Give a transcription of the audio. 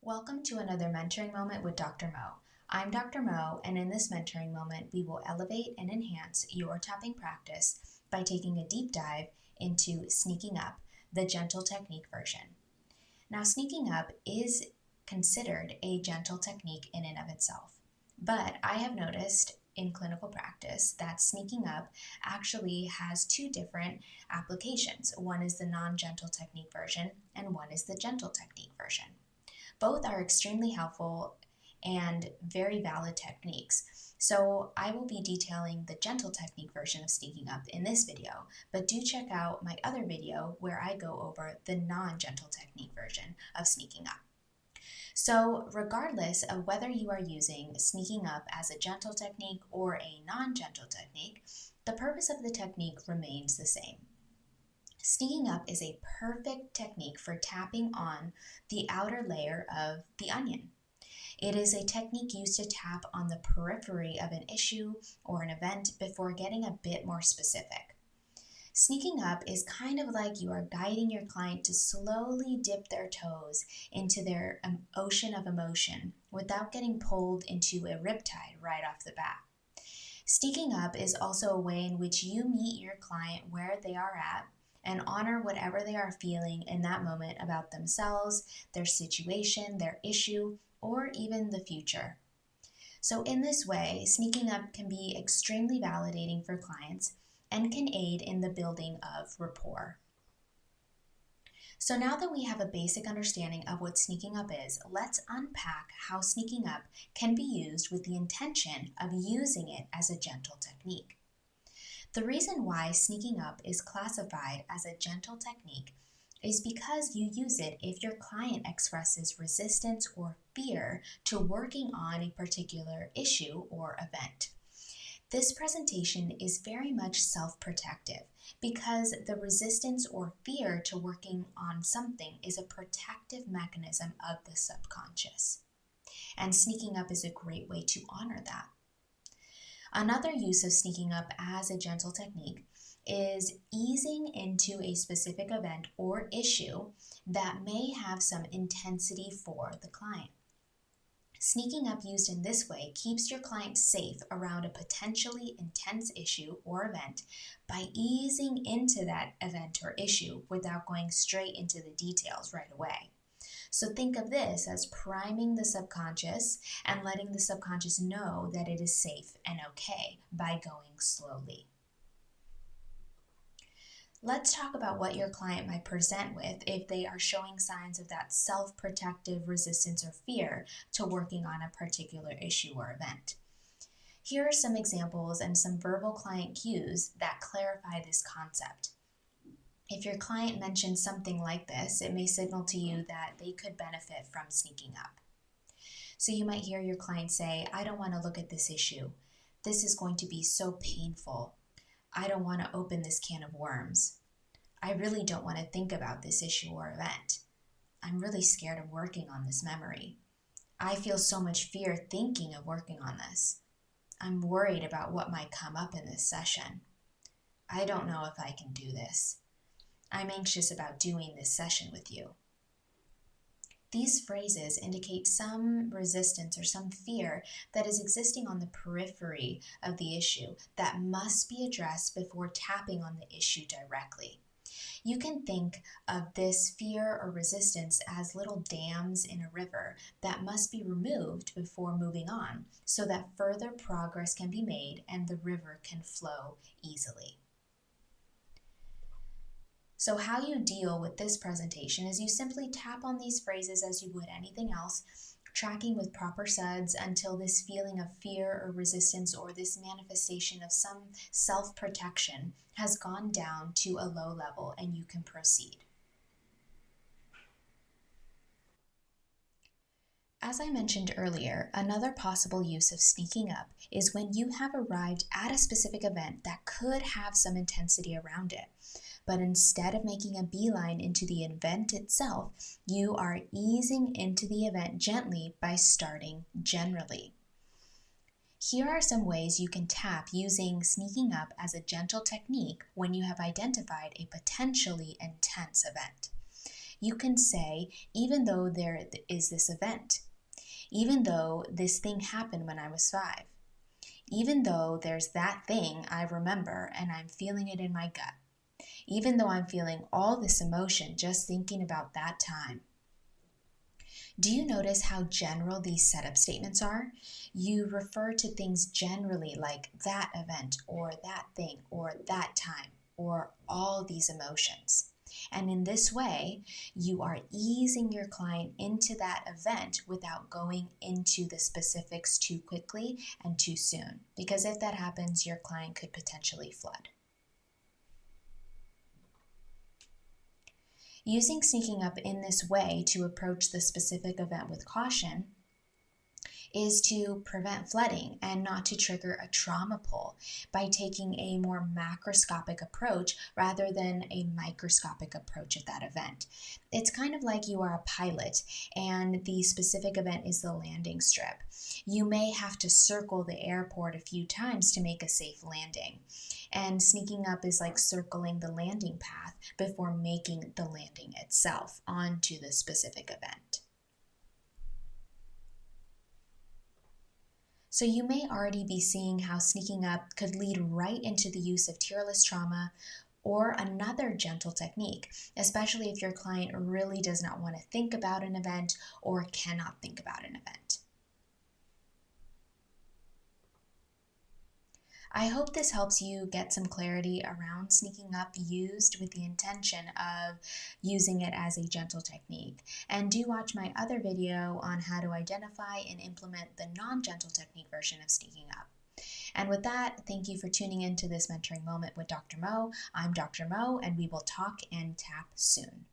Welcome to another mentoring moment with Dr. Mo. I'm Dr. Mo, and in this mentoring moment, we will elevate and enhance your tapping practice by taking a deep dive into sneaking up, the gentle technique version. Now, sneaking up is considered a gentle technique in and of itself, but I have noticed in clinical practice that sneaking up actually has two different applications. One is the non-gentle technique version, and one is the gentle technique version. Both are extremely helpful and very valid techniques. So I will be detailing the gentle technique version of sneaking up in this video, but do check out my other video where I go over the non-gentle technique version of sneaking up. So regardless of whether you are using sneaking up as a gentle technique or a non-gentle technique, the purpose of the technique remains the same. Sneaking up is a perfect technique for tapping on the outer layer of the onion. It is a technique used to tap on the periphery of an issue or an event before getting a bit more specific. Sneaking up is kind of like you are guiding your client to slowly dip their toes into their ocean of emotion without getting pulled into a riptide right off the bat. Sneaking up is also a way in which you meet your client where they are at and honor whatever they are feeling in that moment about themselves, their situation, their issue, or even the future. So in this way, sneaking up can be extremely validating for clients and can aid in the building of rapport. So now that we have a basic understanding of what sneaking up is, let's unpack how sneaking up can be used with the intention of using it as a gentle technique. The reason why sneaking up is classified as a gentle technique is because you use it if your client expresses resistance or fear to working on a particular issue or event. This presentation is very much self-protective because the resistance or fear to working on something is a protective mechanism of the subconscious. And sneaking up is a great way to honor that. Another use of sneaking up as a gentle technique is easing into a specific event or issue that may have some intensity for the client. Sneaking up used in this way keeps your client safe around a potentially intense issue or event by easing into that event or issue without going straight into the details right away. So think of this as priming the subconscious and letting the subconscious know that it is safe and okay by going slowly. Let's talk about what your client might present with if they are showing signs of that self-protective resistance or fear to working on a particular issue or event. Here are some examples and some verbal client cues that clarify this concept. If your client mentions something like this, it may signal to you that they could benefit from sneaking up. So you might hear your client say, "I don't want to look at this issue. This is going to be so painful. I don't want to open this can of worms. I really don't want to think about this issue or event. I'm really scared of working on this memory. I feel so much fear thinking of working on this. I'm worried about what might come up in this session. I don't know if I can do this. I'm anxious about doing this session with you." These phrases indicate some resistance or some fear that is existing on the periphery of the issue that must be addressed before tapping on the issue directly. You can think of this fear or resistance as little dams in a river that must be removed before moving on so that further progress can be made and the river can flow easily. So how you deal with this presentation is you simply tap on these phrases as you would anything else, tracking with proper suds until this feeling of fear or resistance or this manifestation of some self-protection has gone down to a low level and you can proceed. As I mentioned earlier, another possible use of sneaking up is when you have arrived at a specific event that could have some intensity around it. But instead of making a beeline into the event itself, you are easing into the event gently by starting generally. Here are some ways you can tap using sneaking up as a gentle technique when you have identified a potentially intense event. you can say, even though there is this event, even though this thing happened when I was 5, even though there's that thing I remember and I'm feeling it in my gut, even though I'm feeling all this emotion just thinking about that time. Do you notice how general these setup statements are? You refer to things generally like that event or that thing or that time or all these emotions. And in this way, you are easing your client into that event without going into the specifics too quickly and too soon. Because if that happens, your client could potentially flood. Using sneaking up in this way to approach the specific event with caution is to prevent flooding and not to trigger a trauma pull by taking a more macroscopic approach rather than a microscopic approach at that event. It's kind of like you are a pilot and the specific event is the landing strip. You may have to circle the airport a few times to make a safe landing. And sneaking up is like circling the landing path before making the landing itself onto the specific event. So you may already be seeing how sneaking up could lead right into the use of tearless trauma or another gentle technique, especially if your client really does not want to think about an event or cannot think about an event. I hope this helps you get some clarity around sneaking up used with the intention of using it as a gentle technique. And do watch my other video on how to identify and implement the non-gentle technique version of sneaking up. And with that, thank you for tuning into this mentoring moment with Dr. Mo. I'm Dr. Mo, and we will talk and tap soon.